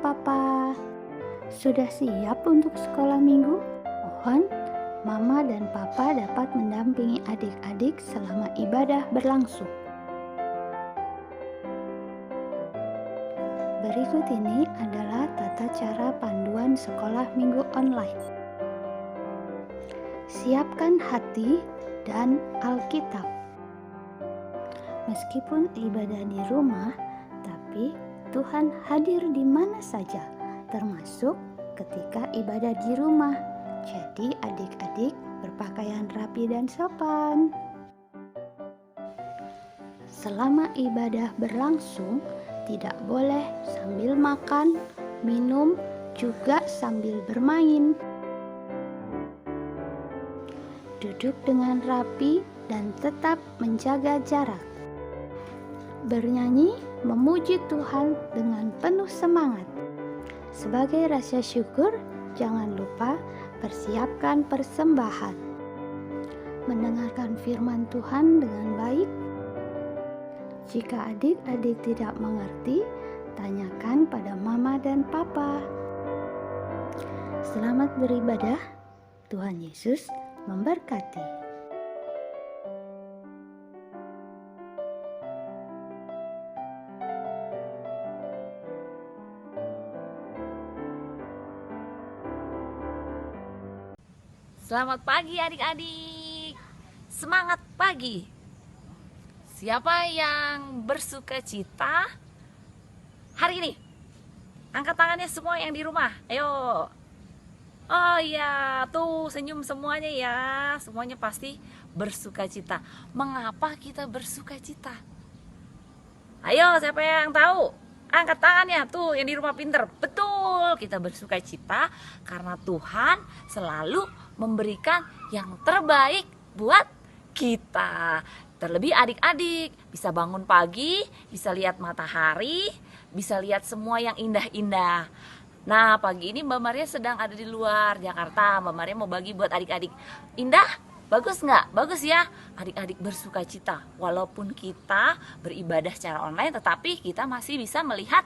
Papa. Sudah siap untuk sekolah minggu? Mohon Mama dan Papa dapat mendampingi adik-adik selama ibadah berlangsung. Berikut ini adalah tata cara panduan sekolah minggu online. Siapkan hati dan Alkitab. Meskipun ibadah di rumah, tapi Tuhan hadir di mana saja, termasuk ketika ibadah di rumah. Jadi adik-adik berpakaian rapi dan sopan. Selama ibadah berlangsung, tidak boleh sambil makan, minum, juga sambil bermain. Duduk dengan rapi dan tetap menjaga jarak. Bernyanyi memuji Tuhan dengan penuh semangat. Sebagai rasa syukur, jangan lupa persiapkan persembahan. Mendengarkan firman Tuhan dengan baik. Jika adik-adik tidak mengerti, tanyakan pada Mama dan Papa. Selamat beribadah. Tuhan Yesus memberkati. Selamat pagi adik-adik. Semangat pagi. Siapa yang bersuka cita hari ini? Angkat tangannya semua yang di rumah. Ayo. Oh iya, tuh senyum semuanya ya. Semuanya pasti bersuka cita. Mengapa kita bersuka cita? Ayo, siapa yang tahu? Angkat tangannya tuh yang di rumah pinter. Betul, kita bersuka cita karena Tuhan selalu memberikan yang terbaik buat kita. Terlebih adik-adik bisa bangun pagi, bisa lihat matahari, bisa lihat semua yang indah-indah. Nah, pagi ini Mbak Maria sedang ada di luar Jakarta. Mbak Maria mau bagi buat adik-adik. Indah? Bagus nggak? Bagus ya. Adik-adik bersuka cita. Walaupun kita beribadah secara online, tetapi kita masih bisa melihat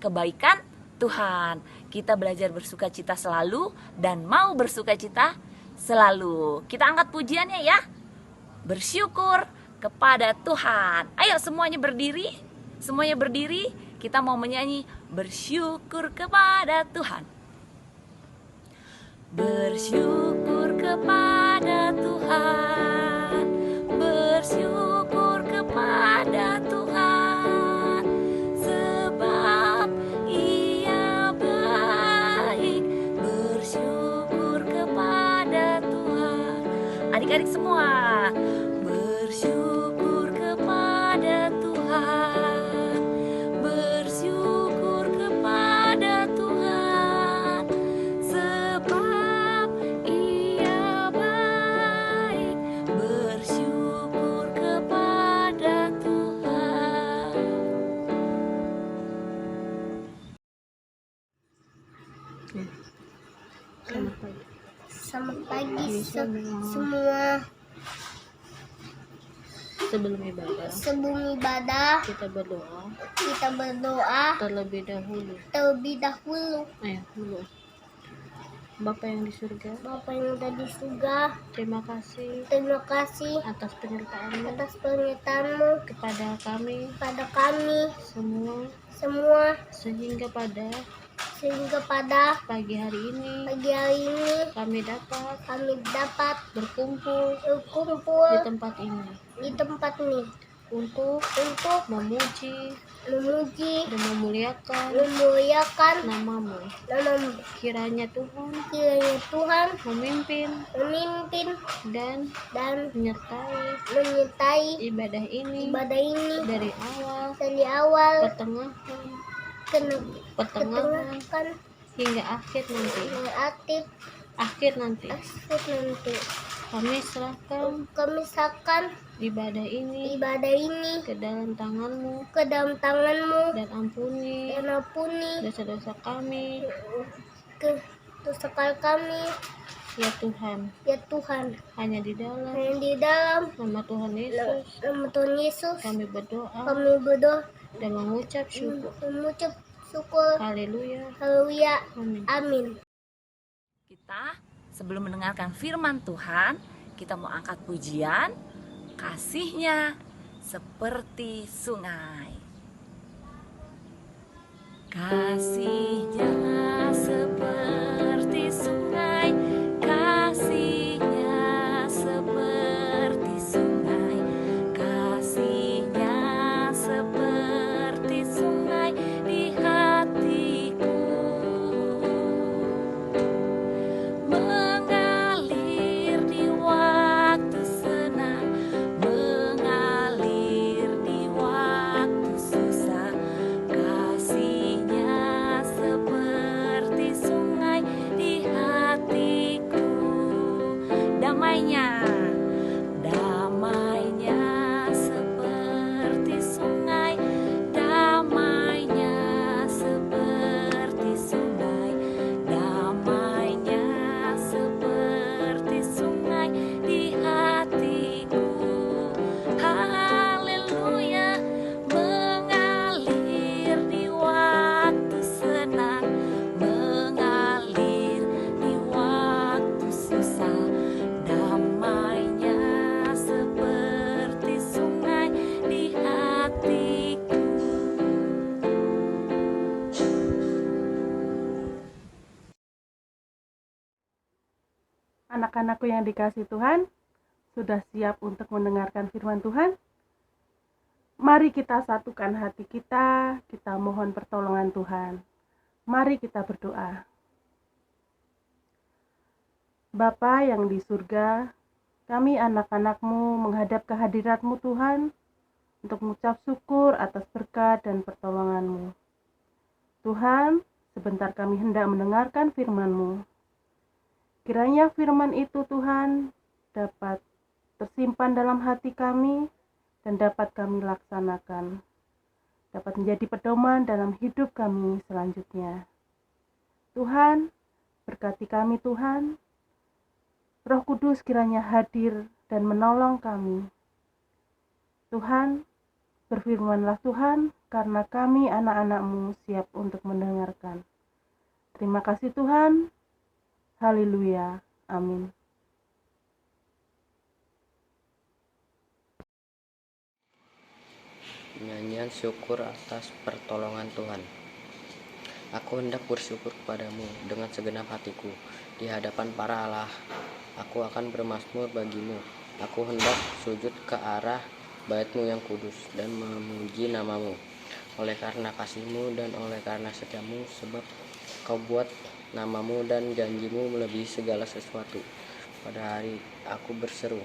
kebaikan Tuhan. Kita belajar bersuka cita selalu dan mau bersuka cita selalu. Kita angkat pujiannya ya. Bersyukur kepada Tuhan. Ayo semuanya berdiri. Semuanya berdiri. Kita mau menyanyi bersyukur kepada Tuhan. Bersyukur kepada Tuhan, bersyukur kepada Tuhan, sebab Ia baik. Bersyukur kepada Tuhan. Adik-adik semua, bersyukur kepada Tuhan, bersyukur kepada Tuhan, sebab Ia baik. Bersyukur kepada Tuhan. Selamat pagi semua. Sebelum ibadah kita berdoa terlebih dahulu. Ayo dulu. Bapa yang di surga, terima kasih atas penyertaan-Mu kepada kami semua, sehingga pada pagi hari ini kami dapat berkumpul di tempat ini untuk memuji dan memuliakan nama-Mu. Kiranya Tuhan memimpin dan menyertai ibadah ini dari awal, pertengahan hingga akhir nanti. Kami serahkan ibadah ini ke dalam tangan-Mu, dan ampuni dosa-dosa kami ya Tuhan. Hanya di dalam nama Tuhan Yesus kami berdoa dan mengucap syukur. syukur. Haleluya. Haleluya. Amin. Amin. Kita sebelum mendengarkan firman Tuhan, kita mau angkat pujian, kasih-Nya seperti sungai. Kasih-Nya seperti sungai, kasih-Nya seperti sungai, kasih-Nya seperti sungai di hatiku. Mengalir di waktu senang, mengalir di waktu susah, kasih-Nya seperti sungai di hatiku. Damainya, damainya seperti sungai, damainya seperti sungai, damainya seperti sungai di hatiku. Haleluya, mengalir di waktu senang, mengalir di waktu susah, damainya seperti sungai di hatiku. Anak-anakku yang dikasihi Tuhan, sudah siap untuk mendengarkan firman Tuhan? Mari kita satukan hati kita mohon pertolongan Tuhan. Mari kita berdoa. Bapa yang di surga, kami anak-anak-Mu menghadap kehadirat-Mu Tuhan, untuk mengucap syukur atas berkat dan pertolongan-Mu. Tuhan, sebentar kami hendak mendengarkan firman-Mu. Kiranya firman itu Tuhan dapat tersimpan dalam hati kami dan dapat kami laksanakan, dapat menjadi pedoman dalam hidup kami selanjutnya. Tuhan, berkati kami Tuhan, Roh Kudus kiranya hadir dan menolong kami. Tuhan, berfirmanlah Tuhan, karena kami anak-anak-Mu siap untuk mendengarkan. Terima kasih Tuhan. Haleluya. Amin. Nyanyian syukur atas pertolongan Tuhan. Aku hendak bersyukur kepadamu dengan segenap hatiku di hadapan para Allah. Aku akan bermazmur bagimu. Aku hendak sujud ke arah bait-Mu yang kudus dan memuji nama-Mu. Oleh karena kasih-Mu dan oleh karena setia-Mu, sebab Kau buat nama-Mu dan janji-Mu melebihi segala sesuatu. Pada hari aku berseru,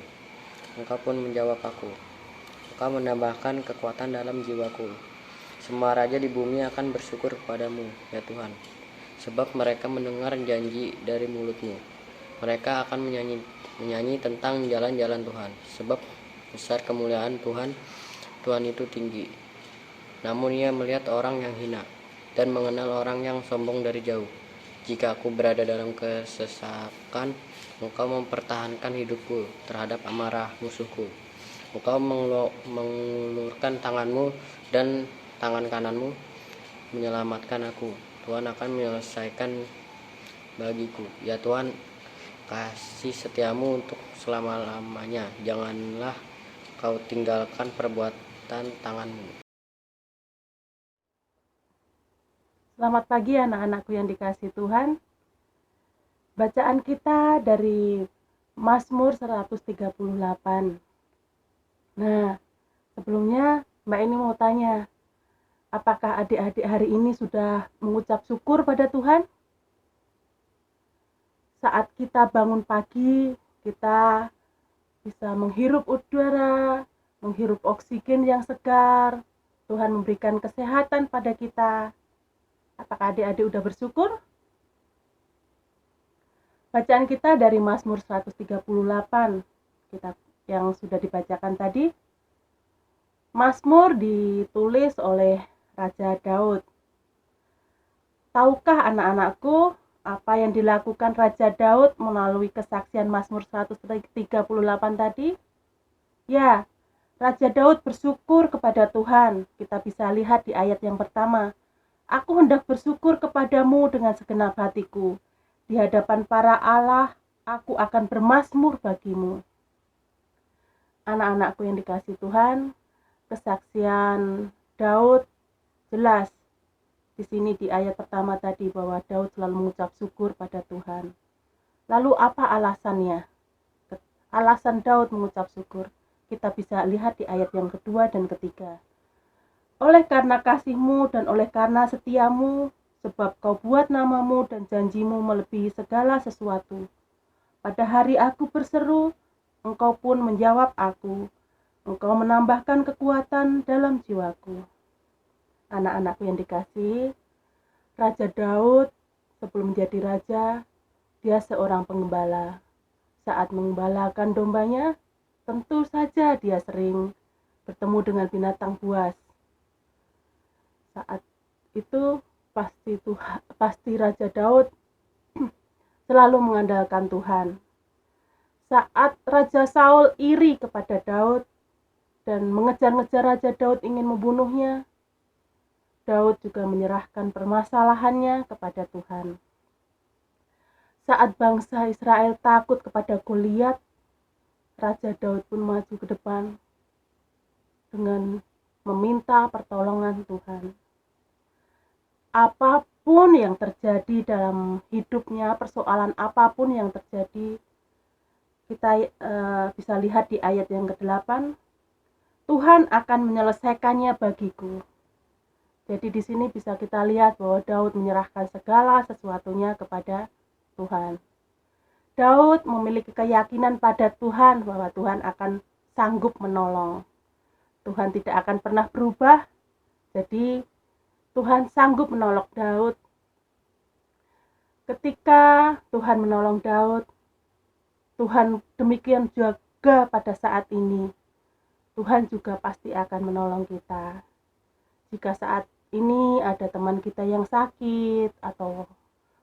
Engkau pun menjawab aku. Engkau menambahkan kekuatan dalam jiwaku. Semua raja di bumi akan bersyukur kepadamu, ya Tuhan, sebab mereka mendengar janji dari mulut-Mu. Mereka akan menyanyi tentang jalan-jalan Tuhan, sebab besar kemuliaan Tuhan. Tuhan itu tinggi, namun Ia melihat orang yang hina dan mengenal orang yang sombong dari jauh. Jika aku berada dalam kesesakan, Engkau mempertahankan hidupku terhadap amarah musuhku. Engkau mengulurkan tangan-Mu dan tangan kanan-Mu menyelamatkan aku. Tuhan akan menyelesaikan bagiku. Ya Tuhan, kasih setia-Mu untuk selama-lamanya. Janganlah Kau tinggalkan perbuatan tangan-Mu. Selamat pagi anak-anakku yang dikasihi Tuhan. Bacaan kita dari Mazmur 138. Nah, sebelumnya Mbak ini mau tanya, apakah adik-adik hari ini sudah mengucap syukur pada Tuhan? Saat kita bangun pagi, kita bisa menghirup udara, menghirup oksigen yang segar. Tuhan memberikan kesehatan pada kita. Apakah adik-adik udah bersyukur? Bacaan kita dari Mazmur 138, kitab yang sudah dibacakan tadi. Mazmur ditulis oleh Raja Daud. Tahukah anak-anakku apa yang dilakukan Raja Daud melalui kesaksian Mazmur 138 tadi? Ya, Raja Daud bersyukur kepada Tuhan. Kita bisa lihat di ayat yang pertama. Aku hendak bersyukur kepadamu dengan segenap hatiku. Di hadapan para Allah, aku akan bermazmur bagimu. Anak-anakku yang dikasihi Tuhan, kesaksian Daud jelas di sini di ayat pertama tadi bahwa Daud selalu mengucap syukur pada Tuhan. Lalu apa alasannya? Alasan Daud mengucap syukur kita bisa lihat di ayat yang kedua dan ketiga. Oleh karena kasih-Mu dan oleh karena setiamu, sebab Kau buat namamu dan janjimu melebihi segala sesuatu. Pada hari aku berseru, Engkau pun menjawab aku. Engkau menambahkan kekuatan dalam jiwaku. Anak-anakku yang dikasihi, Raja Daud sebelum menjadi raja, dia seorang pengembala. Saat mengembalakan dombanya, tentu saja dia sering bertemu dengan binatang buas. Saat itu pasti Raja Daud selalu mengandalkan Tuhan. Saat Raja Saul iri kepada Daud dan mengejar-ngejar Raja Daud ingin membunuhnya, Daud juga menyerahkan permasalahannya kepada Tuhan. Saat bangsa Israel takut kepada Goliat, Raja Daud pun maju ke depan dengan meminta pertolongan Tuhan. Apapun yang terjadi dalam hidupnya, persoalan apapun yang terjadi, kita bisa lihat di ayat yang ke-8, Tuhan akan menyelesaikannya bagiku. Jadi di sini bisa kita lihat bahwa Daud menyerahkan segala sesuatunya kepada Tuhan. Daud memiliki keyakinan pada Tuhan bahwa Tuhan akan sanggup menolong. Tuhan tidak akan pernah berubah. Jadi Tuhan sanggup menolong Daud. Ketika Tuhan menolong Daud, Tuhan demikian juga pada saat ini. Tuhan juga pasti akan menolong kita. Jika saat ini ada teman kita yang sakit atau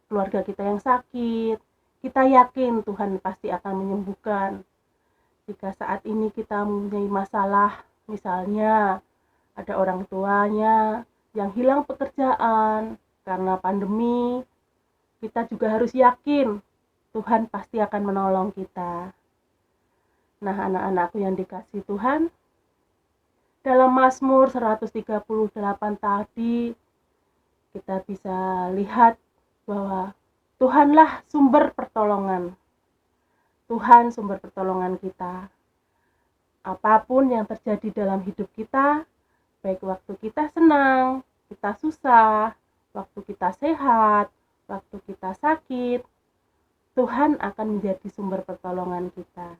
keluarga kita yang sakit, kita yakin Tuhan pasti akan menyembuhkan. Jika saat ini kita mempunyai masalah, misalnya ada orang tuanya yang hilang pekerjaan karena pandemi, kita juga harus yakin Tuhan pasti akan menolong kita. Nah, anak-anakku yang dikasihi Tuhan, dalam Mazmur 138 tadi kita bisa lihat bahwa Tuhanlah sumber pertolongan. Tuhan sumber pertolongan kita. Apapun yang terjadi dalam hidup kita, baik waktu kita senang, kita susah, waktu kita sehat, waktu kita sakit, Tuhan akan menjadi sumber pertolongan kita.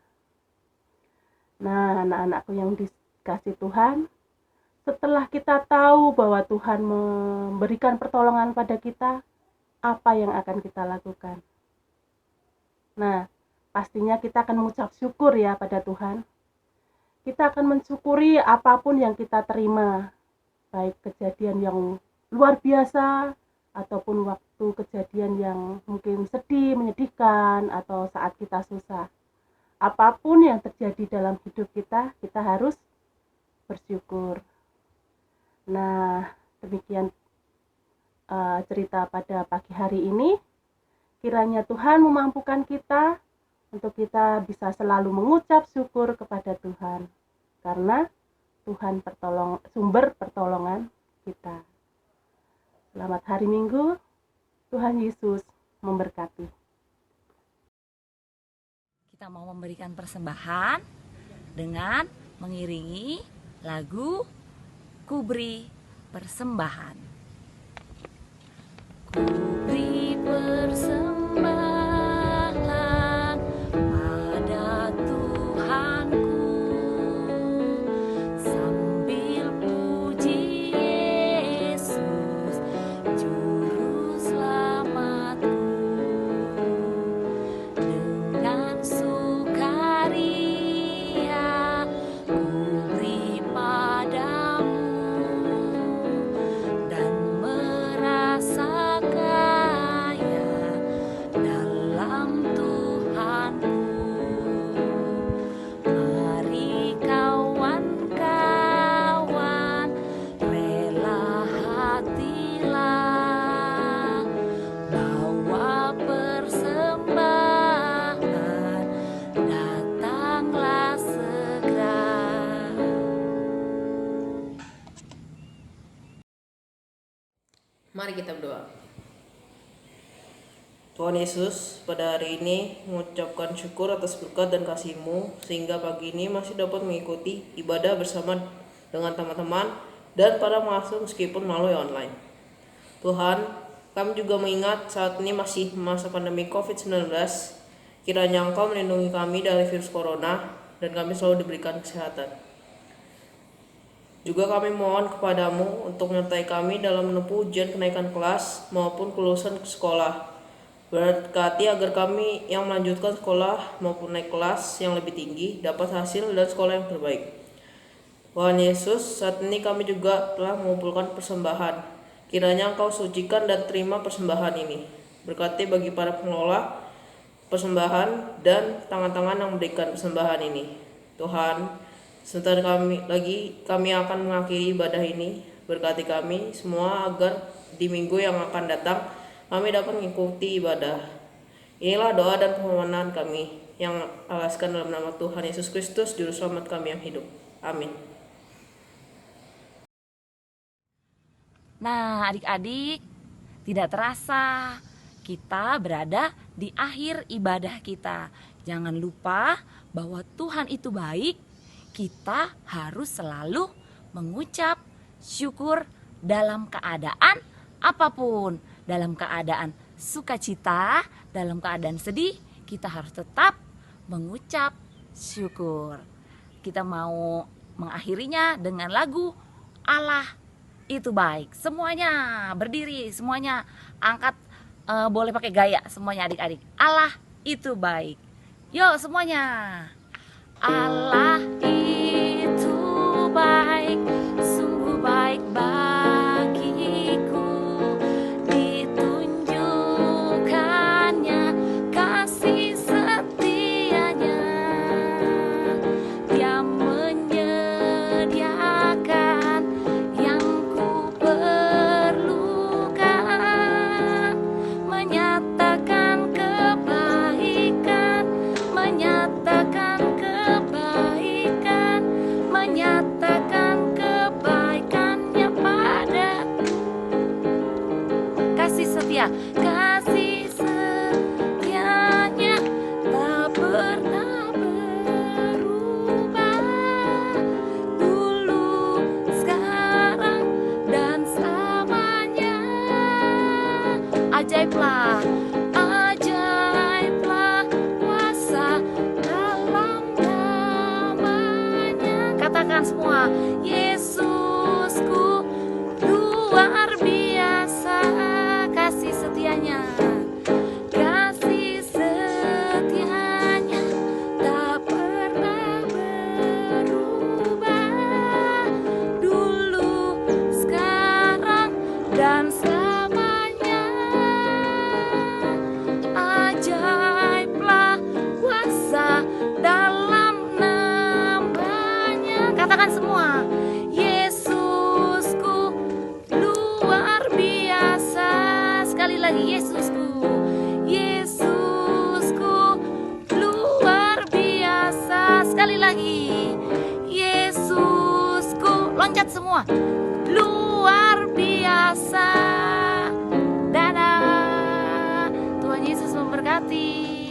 Nah, anak-anakku yang dikasihi Tuhan, setelah kita tahu bahwa Tuhan memberikan pertolongan pada kita, apa yang akan kita lakukan? Nah, pastinya kita akan mengucap syukur ya pada Tuhan. Kita akan mensyukuri apapun yang kita terima, baik kejadian yang luar biasa ataupun waktu kejadian yang mungkin sedih, menyedihkan, atau saat kita susah. Apapun yang terjadi dalam hidup kita, kita harus bersyukur. Nah, demikian cerita pada pagi hari ini. Kiranya Tuhan memampukan kita untuk kita bisa selalu mengucap syukur kepada Tuhan, karena Tuhan sumber pertolongan kita. Selamat hari Minggu, Tuhan Yesus memberkati. Kita mau memberikan persembahan dengan mengiringi lagu Ku Beri Persembahan. Ku beri persembahan pada Tuhanku, sambil puji Yesus juru selamatku. Dengan sukaria ku beri padamu dan merasa kaya Mari kita berdoa. Tuhan Yesus, pada hari ini mengucapkan syukur atas berkat dan kasih-Mu sehingga pagi ini masih dapat mengikuti ibadah bersama dengan teman-teman dan para pengasuh meskipun melalui online. Tuhan, kami juga mengingat saat ini masih masa pandemi COVID-19. Kiranya Engkau melindungi kami dari virus corona dan kami selalu diberikan kesehatan. Juga kami mohon kepadamu untuk menyertai kami dalam menempuh ujian kenaikan kelas maupun kelulusan sekolah. Berkati agar kami yang melanjutkan sekolah maupun naik kelas yang lebih tinggi dapat hasil dan sekolah yang terbaik. Tuhan Yesus, saat ini kami juga telah mengumpulkan persembahan. Kiranya Engkau sucikan dan terima persembahan ini. Berkati bagi para pengelola persembahan dan tangan-tangan yang memberikan persembahan ini. Tuhan, sebentar kami akan mengakhiri ibadah ini. Berkati kami semua agar di minggu yang akan datang kami dapat mengikuti ibadah. Inilah doa dan permohonan kami yang alaskan dalam nama Tuhan Yesus Kristus, Juru Selamat kami yang hidup. Amin. Nah, adik-adik, tidak terasa kita berada di akhir ibadah kita. Jangan lupa bahwa Tuhan itu baik. Kita harus selalu mengucap syukur dalam keadaan apapun. Dalam keadaan sukacita, dalam keadaan sedih, kita harus tetap mengucap syukur. Kita mau mengakhirinya dengan lagu Allah itu baik. Semuanya berdiri, semuanya angkat, boleh pakai gaya semuanya adik-adik. Allah itu baik. Yuk semuanya. Allah itu baik, sungguh baik bagiku. Ditunjukkannya kasih setianya. Dia menyediakan yang ku perlukan, menyatakan kebaikan, menyatakan kebaikan, menyatakan kebaikannya padaku. Kasih setia, kasih setianya tak pernah berubah. Dulu, sekarang, dan selamanya. Ajaiblah, ajaiblah kuasa dalam namanya. Katakan semua, Yesusku luar biasa kasih setianya. Kasih setianya tak pernah berubah. Dulu, sekarang, dan selamanya. Ajaiblah kuasa dalam namanya. Katakan semua, Yesusku luar biasa. Sekali lagi, Yesusku, Yesusku luar biasa. Sekali lagi, Yesusku. Loncat semua, luar biasa. Dadah. Tuhan Yesus memberkati.